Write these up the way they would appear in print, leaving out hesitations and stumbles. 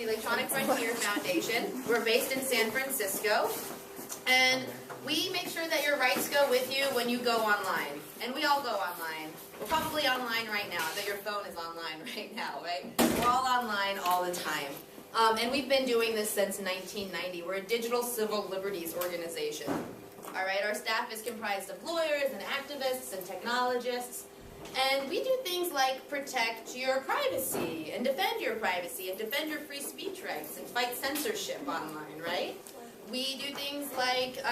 the Electronic Frontier Foundation. We're based in San Francisco, and we make sure that your rights go with you when you go online. And we all go online. We're probably online right now. I bet your phone is online right now, right? We're all online all the time. And we've been doing this since 1990. We're a digital civil liberties organization. All right, our staff is comprised of lawyers and activists and technologists. And we do things like protect your privacy and defend your privacy and defend your free speech rights and fight censorship online, right? We do things like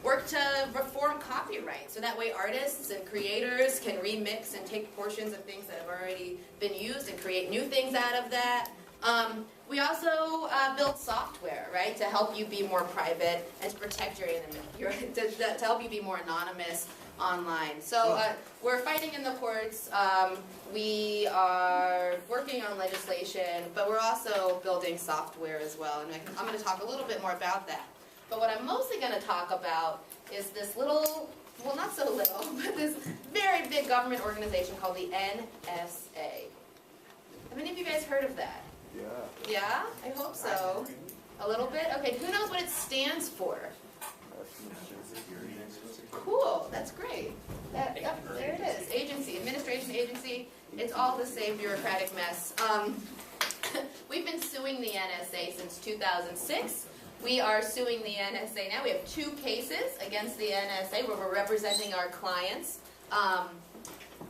work to reform copyright, so that way artists and creators can remix and take portions of things that have already been used and create new things out of that. We also build software, right, to help you be more private and to protect your to help you be more anonymous online. So we're fighting in the courts. We are working on legislation, but we're also building software as well. And I'm going to talk a little bit more about that. But what I'm mostly going to talk about is this little, well, not so little, but this very big government organization called the NSA. Have any of you guys heard of that? Yeah. Yeah? I hope so. A little bit? Okay, who knows what it stands for? Cool, that's great. Yep, there it is. Agency, administration agency. It's all the same bureaucratic mess. We've been suing the NSA since 2006. We are suing the NSA now. We have 2 cases against the NSA where we're representing our clients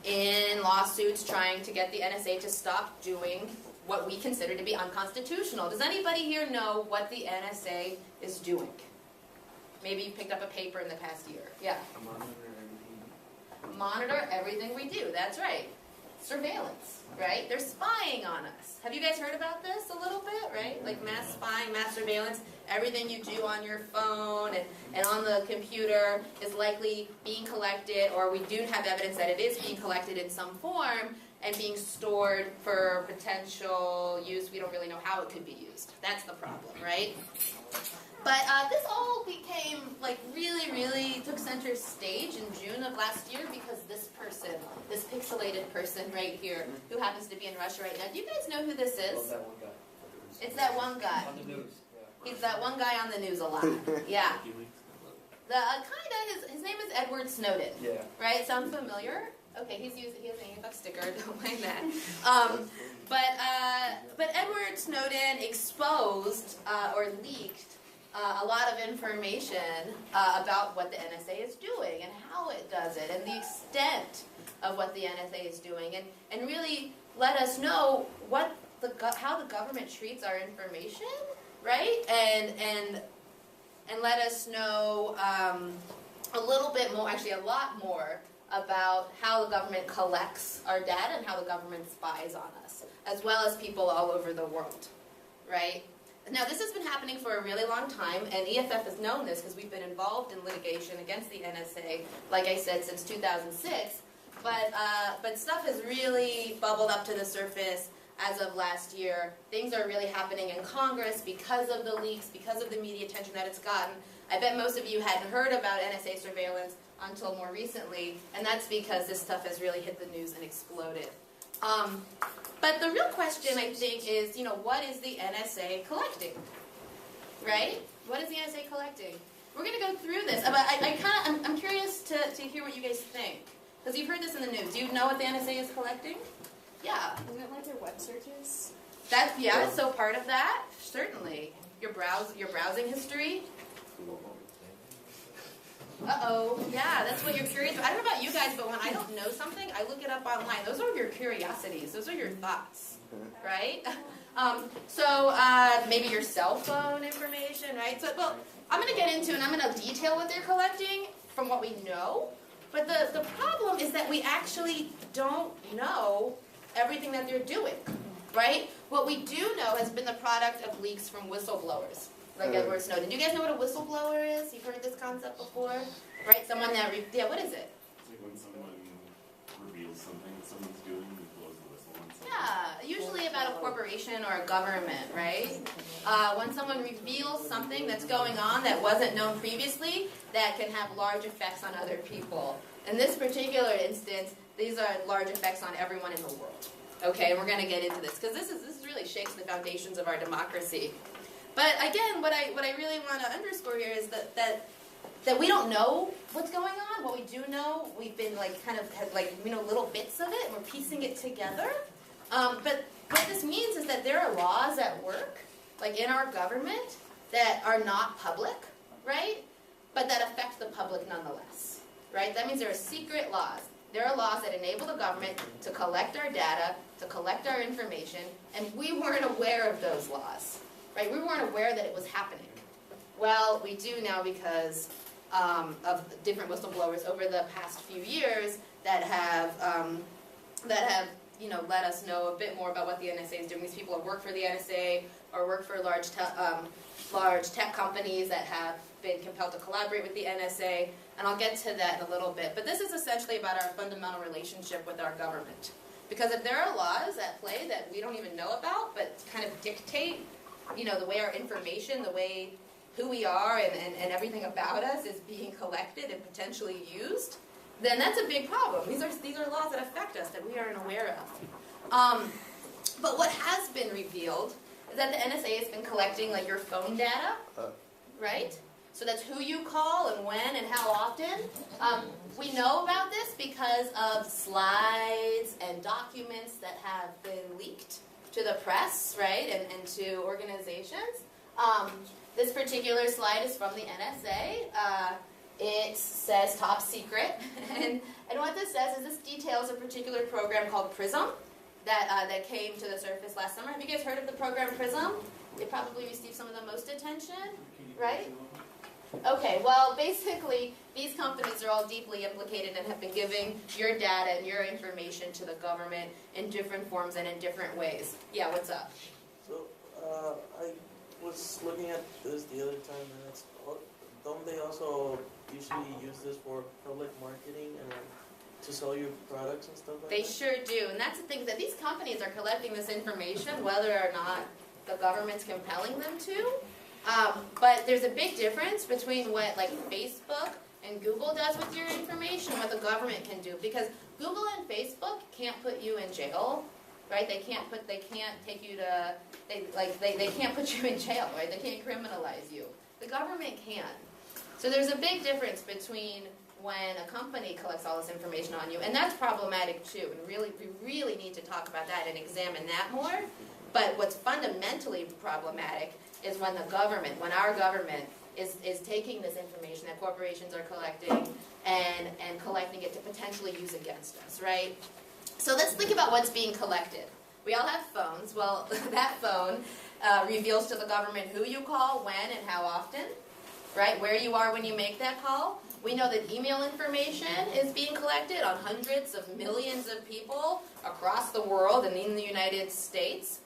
in lawsuits trying to get the NSA to stop doing what we consider to be unconstitutional. Does anybody here know what the NSA is doing? Maybe you picked up a paper in the past year. Yeah. Monitor everything we do. That's right. Surveillance, right? They're spying on us. Have you guys heard about this a little bit, right? Like mass spying, mass surveillance. Everything you do on your phone and on the computer is likely being collected, or we do have evidence that it is being collected in some form and being stored for potential use. We don't really know how it could be used. That's the problem, right? But this all became, like, really took center stage in June of last year because this person, this pixelated person right here, who happens to be in Russia right now. Do you guys know who this is? That one guy. It's that one guy. On the news. Yeah. He's that one guy on the news a lot. Yeah. His name is Edward Snowden. Yeah. Right? Sound familiar? Okay, he has an EFF sticker, don't mind that. But Edward Snowden exposed or leaked a lot of information about what the NSA is doing and how it does it and the extent of what the NSA is doing and really let us know how the government treats our information, right? And let us know a little bit more, actually a lot more, about how the government collects our data and how the government spies on us, as well as people all over the world, right? Now, this has been happening for a really long time, and EFF has known this because we've been involved in litigation against the NSA, like I said, since 2006. But stuff has really bubbled up to the surface as of last year. Things are really happening in Congress because of the leaks, because of the media attention that it's gotten. I bet most of you hadn't heard about NSA surveillance until more recently, and that's because this stuff has really hit the news and exploded. But the real question, I think, is, what is the NSA collecting? Right? What is the NSA collecting? We're going to go through this, but I'm curious to hear what you guys think. Because you've heard this in the news. Do you know what the NSA is collecting? Yeah. Isn't it like their web searches? Yeah, so part of that, certainly. Your browsing history. Uh-oh. Yeah, that's what you're curious about. I don't know about you guys, but when I don't know something, I look it up online. Those are your curiosities. Those are your thoughts, right? Maybe your cell phone information, right? So, well, I'm going to get into and I'm going to detail what they're collecting from what we know. But the problem is that we actually don't know everything that they're doing, right? What we do know has been the product of leaks from whistleblowers, like Edward Snowden. Do you guys know what a whistleblower is? You've heard this concept before? Right? Someone that, what is it? It's like when someone reveals something that someone's doing and blows the whistle on something. Yeah, usually about a corporation or a government, right? When someone reveals something that's going on that wasn't known previously, that can have large effects on other people. In this particular instance, these are large effects on everyone in the world. Okay, and we're going to get into this because this really shakes the foundations of our democracy. But again, what I really want to underscore here is that we don't know what's going on. What we do know, we've been like kind of had like little bits of it, and we're piecing it together. But what this means is that there are laws at work, like in our government, that are not public, right? But that affect the public nonetheless, right? That means there are secret laws. There are laws that enable the government to collect our data, to collect our information, and we weren't aware of those laws, right? We weren't aware that it was happening. Well, we do now because of different whistleblowers over the past few years that have let us know a bit more about what the NSA is doing. These people have worked for the NSA or work for large tech companies that have been compelled to collaborate with the NSA, and I'll get to that in a little bit. But this is essentially about our fundamental relationship with our government. Because if there are laws at play that we don't even know about, but kind of dictate, the way our information, the way who we are and everything about us is being collected and potentially used, then that's a big problem. These are laws that affect us that we aren't aware of. But what has been revealed is that the NSA has been collecting like your phone data, right? So that's who you call and when and how often. We know about this because of slides and documents that have been leaked to the press, right, and to organizations. This particular slide is from the NSA. It says top secret, and what this says is this details a particular program called Prism that came to the surface last summer. Have you guys heard of the program Prism? It probably received some of the most attention, right? Okay, well, basically, these companies are all deeply implicated and have been giving your data and your information to the government in different forms and in different ways. Yeah, what's up? So, I was looking at this the other time, and don't they also usually use this for public marketing and to sell you products and stuff like that? They sure do, and that's the thing, that these companies are collecting this information whether or not the government's compelling them to. But there's a big difference between what like Facebook and Google does with your information and what the government can do, because Google and Facebook can't put you in jail, right? They can't take you to they can't put you in jail, right? They can't criminalize you. The government can. So there's a big difference between when a company collects all this information on you, and that's problematic too. And we really need to talk about that and examine that more. But what's fundamentally problematic is when our government is taking this information that corporations are collecting and collecting it to potentially use against us, right? So let's think about what's being collected. We all have phones. Well, that phone reveals to the government who you call, when, and how often, right? Where you are when you make that call. We know that email information is being collected on hundreds of millions of people across the world and in the United States.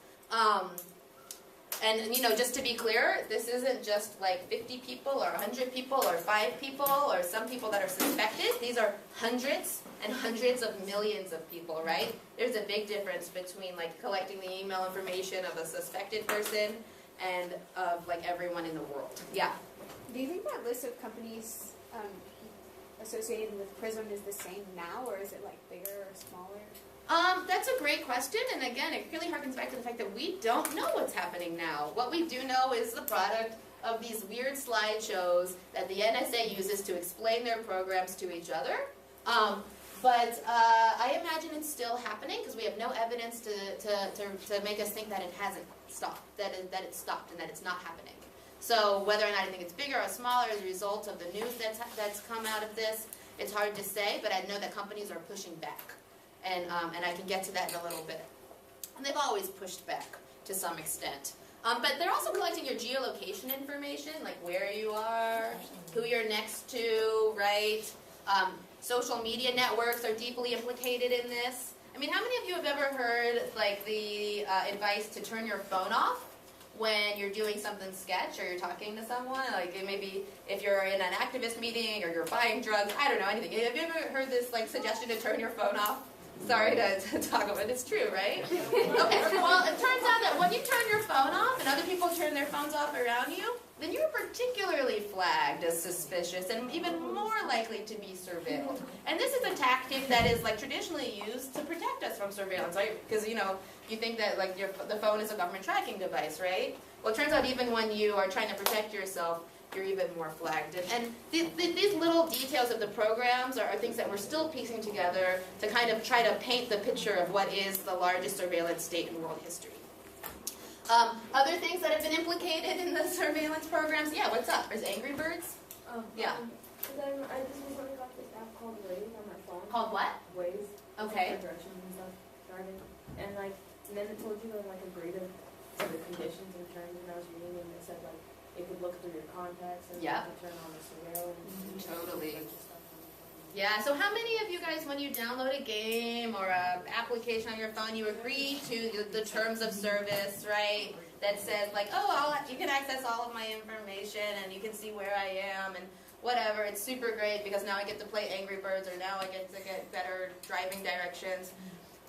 And, just to be clear, this isn't just like 50 people or 100 people or 5 people or some people that are suspected. These are hundreds and hundreds of millions of people, right? There's a big difference between like collecting the email information of a suspected person and of like everyone in the world. Yeah? Do you think that list of companies associated with Prism is the same now, or is it like bigger or smaller? That's a great question, and again, it really harkens back to the fact that we don't know what's happening now. What we do know is the product of these weird slideshows that the NSA uses to explain their programs to each other. But I imagine it's still happening because we have no evidence to make us think that it hasn't stopped, that it's stopped and that it's not happening. So whether or not I think it's bigger or smaller as a result of the news that's come out of this, it's hard to say, but I know that companies are pushing back. And I can get to that in a little bit. And they've always pushed back to some extent. But they're also collecting your geolocation information, like where you are, who you're next to, right? Social media networks are deeply implicated in this. I mean, how many of you have ever heard like the advice to turn your phone off when you're doing something sketch or you're talking to someone? Like maybe if you're in an activist meeting or you're buying drugs, I don't know, anything. Have you ever heard this like suggestion to turn your phone off? Sorry to talk about it. It's true, right? Okay, well, it turns out that when you turn your phone off and other people turn their phones off around you, then you're particularly flagged as suspicious and even more likely to be surveilled. And this is a tactic that is like traditionally used to protect us from surveillance, right? Because you think that like the phone is a government tracking device, right? Well, it turns out even when you are trying to protect yourself, you're even more flagged. And these little details of the programs are things that we're still piecing together to kind of try to paint the picture of what is the largest surveillance state in world history. Other things that have been implicated in the surveillance programs, yeah, what's up? There's Angry Birds? Yeah. Then I just recently got this app called Waze on my phone. Called what? Waze. Okay. For directions and stuff. Driving. And then it told you to agree to the conditions and terms, and I was reading and it said it could look through your contacts and Yep. it could turn on the surveillance. Totally. Yeah, so how many of you guys, when you download a game or an application on your phone, you agree to the terms of service, right? That says you can access all of my information and you can see where I am and whatever. It's super great because now I get to play Angry Birds or now I get to get better driving directions,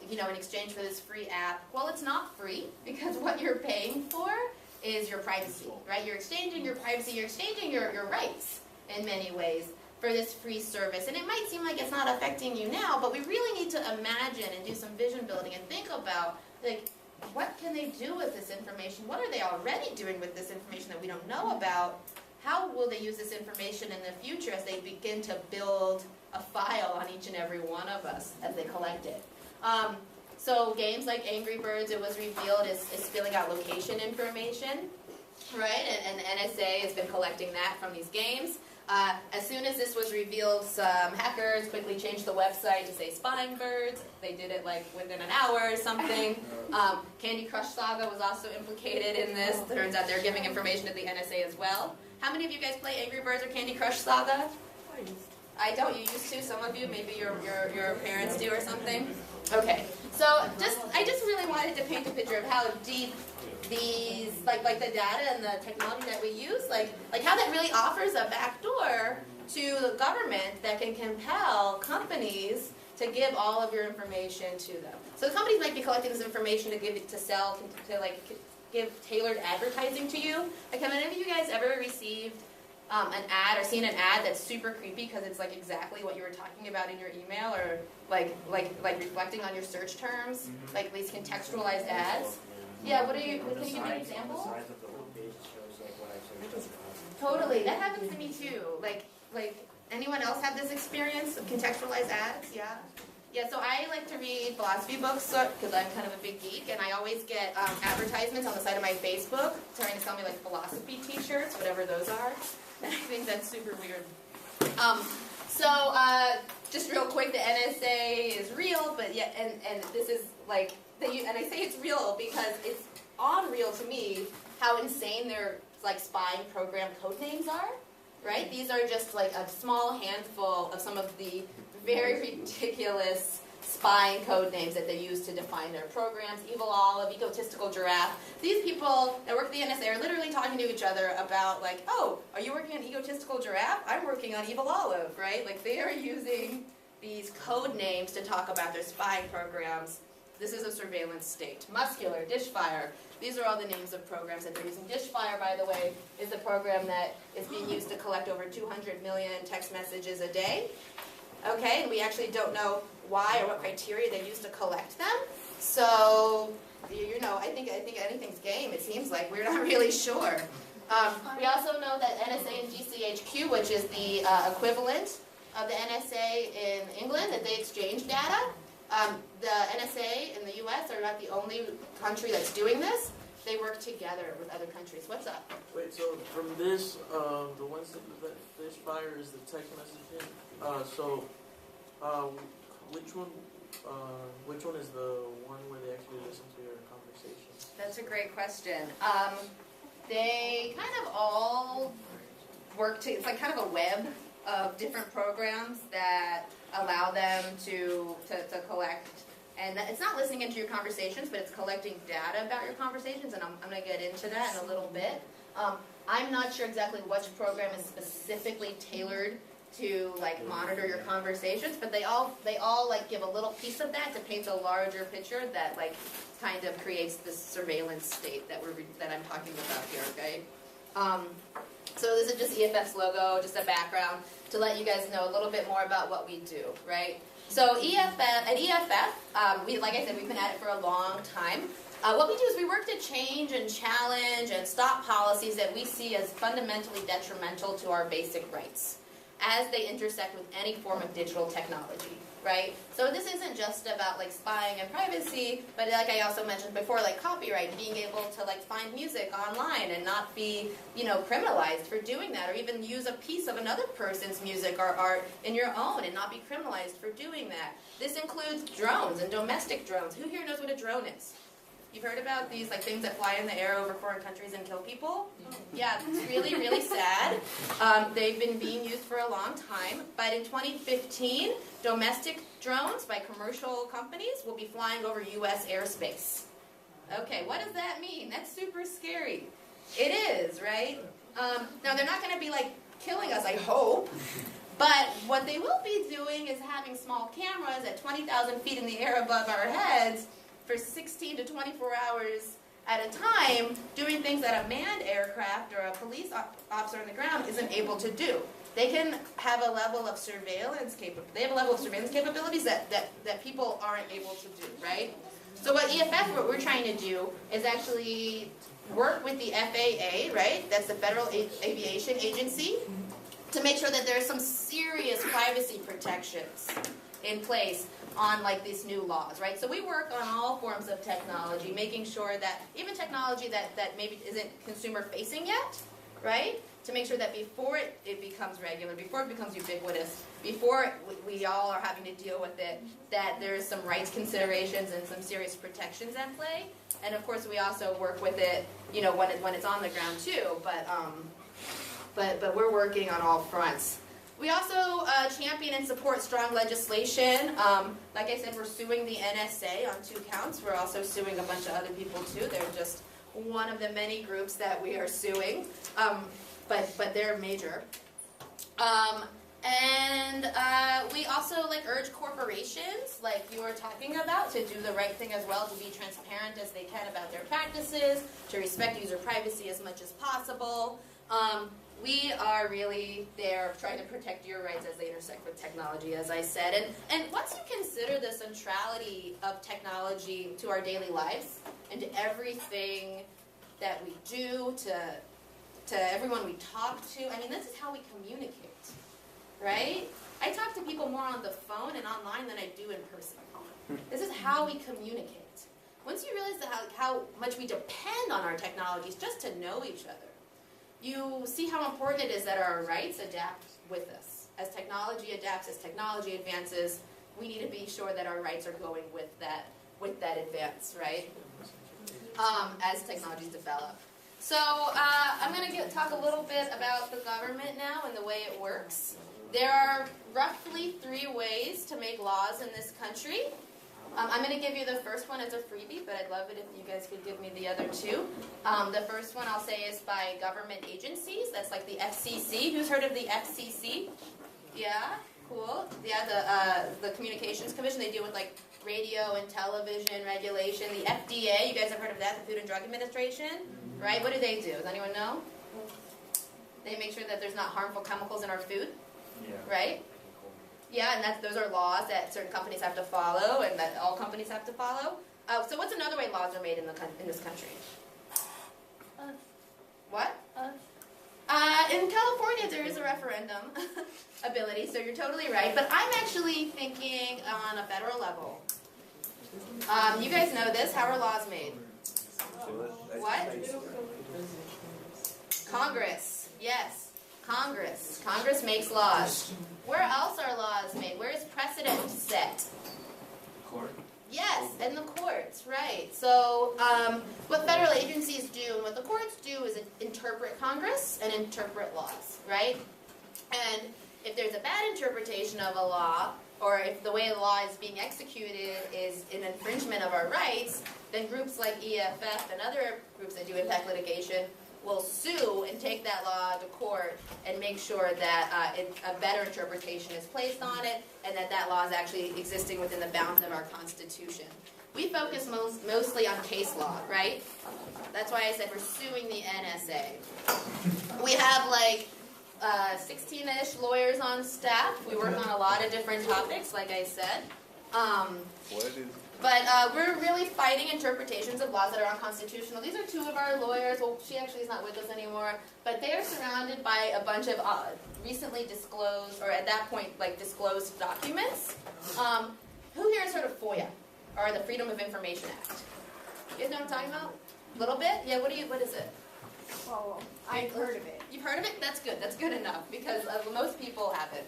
in exchange for this free app. Well, it's not free because what you're paying for is your privacy, right? You're exchanging your privacy, you're exchanging your rights in many ways for this free service. And it might seem like it's not affecting you now, but we really need to imagine and do some vision building and think about, what can they do with this information? What are they already doing with this information that we don't know about? How will they use this information in the future as they begin to build a file on each and every one of us as they collect it? So games like Angry Birds, it was revealed, is spilling out location information, right? And NSA has been collecting that from these games. As soon as this was revealed, some hackers quickly changed the website to say spying birds. They did it within an hour or something. Candy Crush Saga was also implicated in this. Turns out they're giving information to the NSA as well. How many of you guys play Angry Birds or Candy Crush Saga? I don't. You used to. Some of you, maybe your parents do or something. Okay. So I just really wanted to paint a picture of how deep these, like the data and the technology that we use, like how that really offers a backdoor to the government that can compel companies to give all of your information to them. So the companies might be collecting this information to give tailored advertising to you. Have any of you guys ever received an ad or seen an ad that's super creepy because it's exactly what you were talking about in your email, or like reflecting on your search terms, these contextualized ads? Yeah, can you give me an example? The size of the page shows what I searched. Totally, that happens to me too. Anyone else have this experience of contextualized ads? Yeah? Yeah, so I like to read philosophy books because I'm kind of a big geek, and I always get advertisements on the side of my Facebook trying to sell me philosophy t-shirts, whatever those are. And I think that's super weird. Just real quick, the NSA is real, but yeah, and this is and I say it's real because it's unreal to me how insane their spying program code names are, right? These are just a small handful of some of the very ridiculous spying code names that they use to define their programs. Evil Olive, Egotistical Giraffe. These people that work at the NSA are literally talking to each other about oh, are you working on Egotistical Giraffe? I'm working on Evil Olive, right? They are using these code names to talk about their spying programs. This is a surveillance state. Muscular, Dishfire. These are all the names of programs that they're using. Dishfire, by the way, is the program that is being used to collect over 200 million text messages a day. Okay, and we actually don't know why or what criteria they use to collect them. So, I think anything's game, it seems like. We're not really sure. We also know that NSA and GCHQ, which is the equivalent of the NSA in England, that they exchange data. The NSA in the U.S. are not the only country that's doing this. They work together with other countries. What's up? Wait, so from this, the ones that this fire is the text messaging. Which one is the one where they actually listen to your conversations? That's a great question. They kind of all work it's kind of a web of different programs that allow them to collect. And it's not listening into your conversations, but it's collecting data about your conversations, and I'm going to get into that in a little bit. I'm not sure exactly which program is specifically tailored to monitor your conversations, but they all give a little piece of that to paint a larger picture that kind of creates this surveillance state that I'm talking about here. Okay. So this is just EFF's logo, just a background to let you guys know a little bit more about what we do, right? So at EFF, like I said, we've been at it for a long time. What we do is we work to change and challenge and stop policies that we see as fundamentally detrimental to our basic rights as they intersect with any form of digital technology, right? So this isn't just about like spying and privacy, but like I also mentioned before, like copyright and being able to like find music online and not be, criminalized for doing that, or even use a piece of another person's music or art in your own and not be criminalized for doing that. This includes drones and domestic drones. Who here knows what a drone is? You've heard about these like things that fly in the air over foreign countries and kill people? Yeah, it's really, really sad. They've been being used for a long time, but in 2015, domestic drones by commercial companies will be flying over U.S. airspace. Okay, what does that mean? That's super scary. It is, right? Now, they're not going to be like killing us, I hope. But what they will be doing is having small cameras at 20,000 feet in the air above our heads for 16 to 24 hours at a time, doing things that a manned aircraft or a police officer on the ground isn't able to do. They can have a level of surveillance capabilities that people aren't able to do, right? So what what we're trying to do is actually work with the FAA, right? That's the Federal Aviation Agency, to make sure that there are some serious privacy protections in place on like these new laws, right? So we work on all forms of technology, making sure that even technology that maybe isn't consumer facing yet, right? To make sure that before it becomes regular, before it becomes ubiquitous, before we all are having to deal with it, that there's some rights considerations and some serious protections at play. And of course we also work with it, when it's on the ground too, but we're working on all fronts. We also champion and support strong legislation. Like I said, we're suing the NSA on 2 counts. We're also suing a bunch of other people too. They're just one of the many groups that we are suing, but they're major. We also urge corporations, like you were talking about, to do the right thing as well, to be transparent as they can about their practices, to respect user privacy as much as possible. We are really there trying to protect your rights as they intersect with technology, as I said. And once you consider the centrality of technology to our daily lives and to everything that we do, to everyone we talk to, this is how we communicate, right? I talk to people more on the phone and online than I do in person. This is how we communicate. Once you realize how much we depend on our technologies just to know each other, you see how important it is that our rights adapt with us. As technology adapts, as technology advances, we need to be sure that our rights are going with that advance, right? As technologies develop. So I'm going to talk a little bit about the government now and the way it works. There are roughly 3 ways to make laws in this country. I'm going to give you the first one as a freebie, but I'd love it if you guys could give me the other 2. The first one I'll say is by government agencies. That's like the FCC. Who's heard of the FCC? Yeah, cool. Yeah, the Communications Commission. They deal with radio and television regulation. The FDA, you guys have heard of that, the Food and Drug Administration, right? What do? Does anyone know? They make sure that there's not harmful chemicals in our food, right? Yeah, and those are laws that certain companies have to follow, and that all companies have to follow. So what's another way laws are made in this country? What? In California, there is a referendum ability, so you're totally right. But I'm actually thinking on a federal level. You guys know this. How are laws made? What? Congress. Yes. Congress. Congress makes laws. Where else are laws made? Where is precedent set? Court. Yes, in the courts, right. So what federal agencies do and what the courts do is interpret Congress and interpret laws, right? And if there's a bad interpretation of a law, or if the way the law is being executed is an infringement of our rights, then groups like EFF and other groups that do impact litigation will sue and take that law to court and make sure that a better interpretation is placed on it and that law is actually existing within the bounds of our Constitution. we focus mostly on case law, right? That's why I said we're suing the NSA. We have like 16-ish lawyers on staff. We work on a lot of different topics, like I said. But we're really fighting interpretations of laws that are unconstitutional. These are two of our lawyers. Well, she actually is not with us anymore. But they are surrounded by a bunch of recently disclosed, or at that point, like disclosed documents. Who here has heard of FOIA, or the Freedom of Information Act? You guys know what I'm talking about? A little bit? Yeah, what is it? Well, I've heard of it. You've heard of it? That's good. That's good enough, because most people haven't.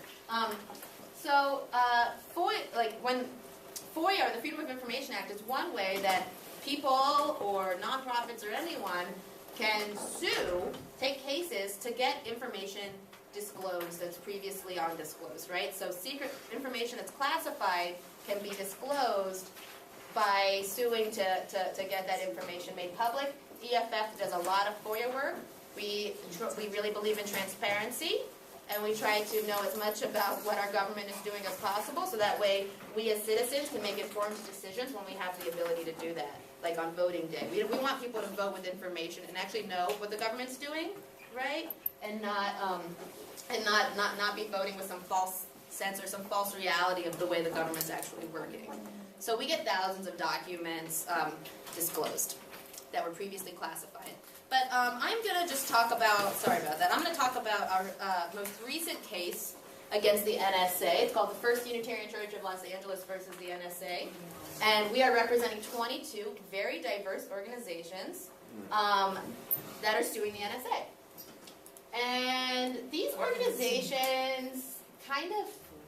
FOIA, or the Freedom of Information Act, is one way that people or nonprofits or anyone can sue, take cases to get information disclosed that's previously undisclosed, right? So secret information that's classified can be disclosed by suing to get that information made public. EFF does a lot of FOIA work. We really believe in transparency, and we try to know as much about what our government is doing as possible, so that way we as citizens can make informed decisions when we have the ability to do that, like on voting day. We want people to vote with information and actually know what the government's doing, right? And not be voting with some false sense or some false reality of the way the government's actually working. So we get thousands of documents disclosed that were previously classified. But I'm going to just talk about, sorry about that, I'm going to talk about our most recent case against the NSA. It's called the First Unitarian Church of Los Angeles versus the NSA. And we are representing 22 very diverse organizations that are suing the NSA. And these organizations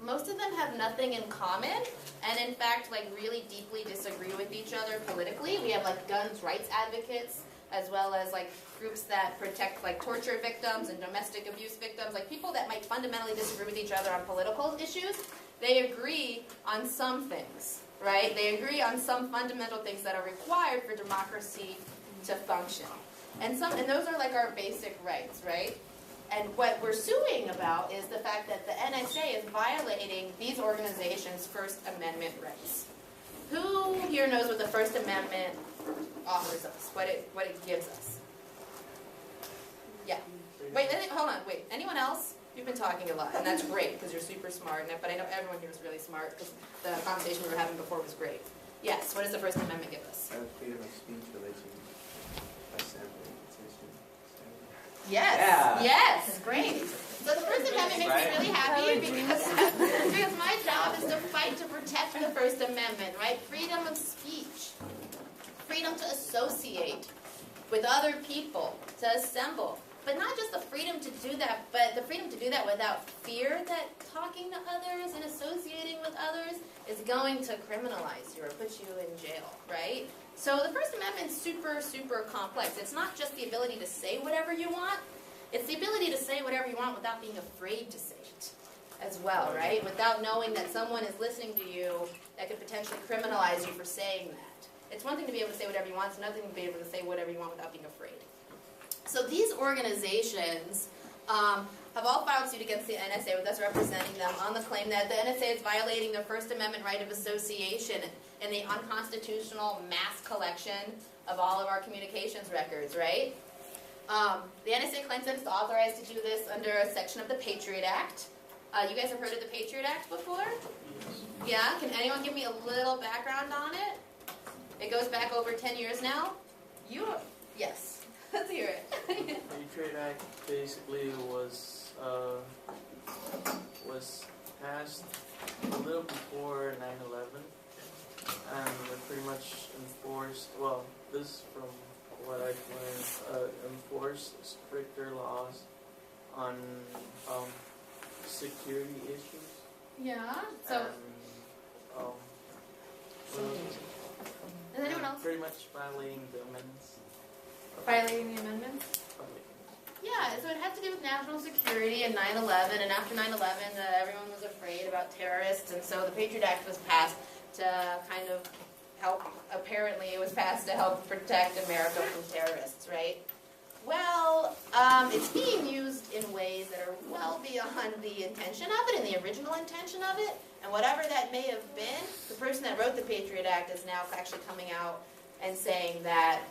most of them have nothing in common, and in fact, like really deeply disagree with each other politically. We have like guns rights advocates, as well as like groups that protect like torture victims and domestic abuse victims, like people that might fundamentally disagree with each other on political issues. They agree on some things, right? They agree on some fundamental things that are required for democracy to function. And those are like our basic rights, right? And what we're suing about is the fact that the NSA is violating these organizations' First Amendment rights. Who here knows what the First Amendment offers us, what it gives us? Yeah. Wait, hold on, wait. Anyone else? You've been talking a lot, and that's great because you're super smart, but I know everyone here is really smart because the conversation we were having before was great. Yes, what does the First Amendment give us? Freedom of speech relating assembly, petition. Yes, Yeah. yes, great. So the First Amendment makes me really happy because my job is to fight to protect the First Amendment, right? Freedom of speech, freedom to associate with other people, to assemble. But not just the freedom to do that, but the freedom to do that without fear that talking to others and associating with others is going to criminalize you or put you in jail, right? So the First Amendment is super, super complex. It's not just the ability to say whatever you want. It's the ability to say whatever you want without being afraid to say it as well, right? Without knowing that someone is listening to you that could potentially criminalize you for saying that. It's one thing to be able to say whatever you want. It's another thing to be able to say whatever you want without being afraid. So these organizations have all filed suit against the NSA with us representing them on the claim that the NSA is violating the First Amendment right of association in the unconstitutional mass collection of all of our communications records, right? The NSA claims that it's authorized to do this under a section of the Patriot Act. You guys have heard of the Patriot Act before? Yeah? Can anyone give me a little background on it? It goes back over 10 years now. Yes. Let's hear it. Patriot Act basically was passed a little before 9/11, and it pretty much enforced. Well, this from what I've learned, enforced stricter laws on security issues. Yeah. So. Is anyone else? Pretty much violating the amendments. Violating the amendments? Yeah, so it has to do with national security and 9/11, and after 9/11, everyone was afraid about terrorists, and so the Patriot Act was passed to kind of help, apparently it was passed to help protect America from terrorists, right? Well, it's being used in ways that are well beyond on the intention of it and the original intention of it, and whatever that may have been, the person that wrote the Patriot Act is now actually coming out and saying that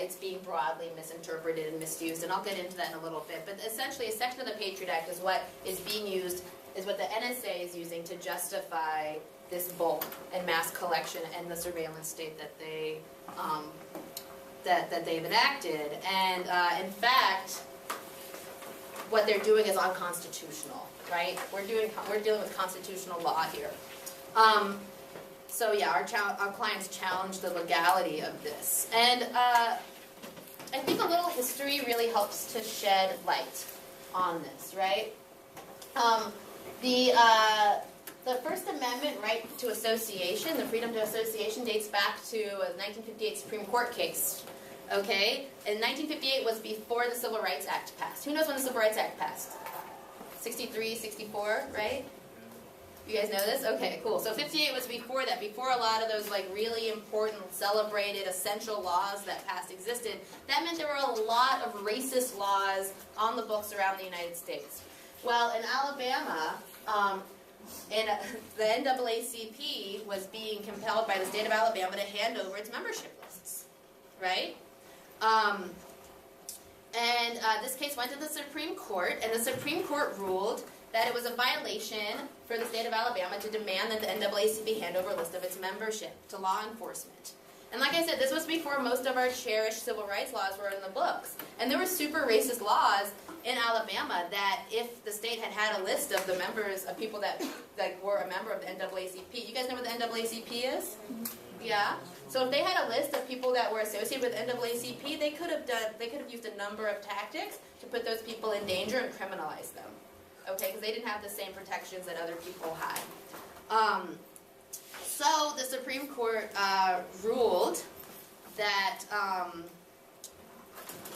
it's being broadly misinterpreted and misused, and I'll get into that in a little bit. But essentially, a section of the Patriot Act is what is being used, is what the NSA is using to justify this bulk and mass collection and the surveillance state that they that they've enacted. And in fact, what they're doing is unconstitutional, right? We're dealing with constitutional law here. So yeah, our clients challenge the legality of this. And I think a little history really helps to shed light on this, right? The First Amendment right to association, the freedom to association, dates back to a 1958 Supreme Court case, okay? And 1958 was before the Civil Rights Act passed. Who knows when the Civil Rights Act passed? 63, 64, right? You guys know this? Okay, cool. So 58 was before that, before a lot of those like really important, celebrated, essential laws that passed existed. That meant there were a lot of racist laws on the books around the United States. Well, in Alabama, the NAACP was being compelled by the state of Alabama to hand over its membership lists, right? This case went to the Supreme Court, and the Supreme Court ruled that it was a violation for the state of Alabama to demand that the NAACP hand over a list of its membership to law enforcement. And like I said, this was before most of our cherished civil rights laws were in the books. And there were super racist laws in Alabama that if the state had had a list of the members, of people that were a member of the NAACP, you guys know what the NAACP is? Yeah? So if they had a list of people that were associated with NAACP, they could have used a number of tactics to put those people in danger and criminalize them. Okay, because they didn't have the same protections that other people had. So the Supreme Court ruled that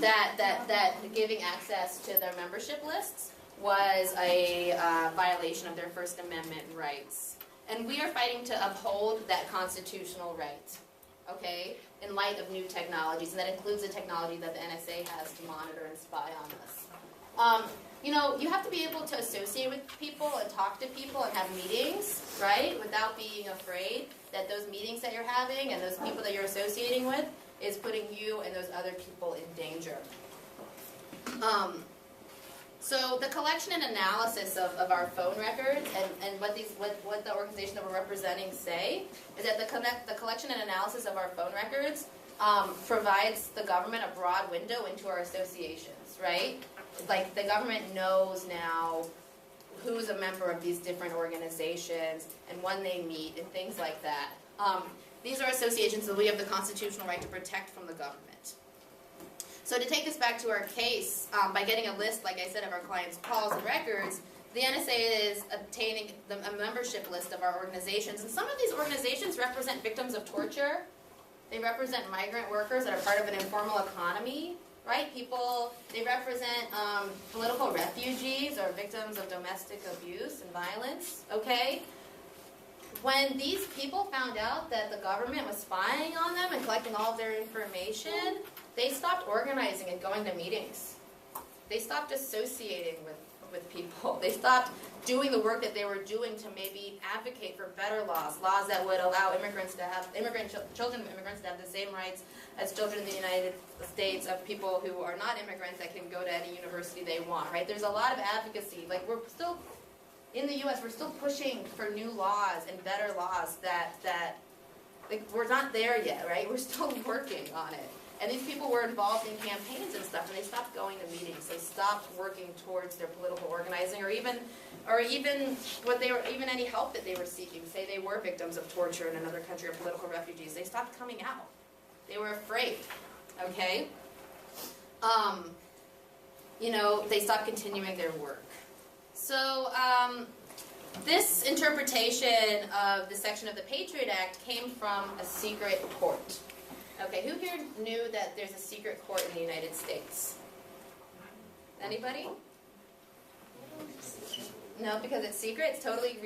that giving access to their membership lists was a violation of their First Amendment rights, and we are fighting to uphold that constitutional right. Okay, in light of new technologies, and that includes the technology that the NSA has to monitor and spy on us. You know, you have to be able to associate with people and talk to people and have meetings, right, without being afraid that those meetings that you're having and those people that you're associating with is putting you and those other people in danger. So the collection and analysis of our phone records and what the organization that we're representing say is that the collection and analysis of our phone records provides the government a broad window into our associations, right? Like the government knows now who's a member of these different organizations and when they meet and things like that. These are associations that we have the constitutional right to protect from the government. So to take this back to our case, by getting a list, like I said, of our clients' calls and records, the NSA is obtaining a membership list of our organizations. And some of these organizations represent victims of torture. They represent migrant workers that are part of an informal economy. Right? People, they represent political refugees or victims of domestic abuse and violence, okay? When these people found out that the government was spying on them and collecting all of their information, they stopped organizing and going to meetings. They stopped associating with people. They stopped doing the work that they were doing to maybe advocate for better laws that would allow children of immigrants to have the same rights as children in the United States of people who are not immigrants that can go to any university they want, right? There's a lot of advocacy. Like we're still, in the U.S., we're still pushing for new laws and better laws that like we're not there yet, right? We're still working on it. And these people were involved in campaigns and stuff, and they stopped going to meetings. They stopped working towards their political organizing, or even any help that they were seeking. Say they were victims of torture in another country or political refugees. They stopped coming out. They were afraid. Okay. You know, they stopped continuing their work. So this interpretation of the section of the Patriot Act came from a secret court. Okay, who here knew that there's a secret court in the United States? Anybody? No, because it's secret. It's totally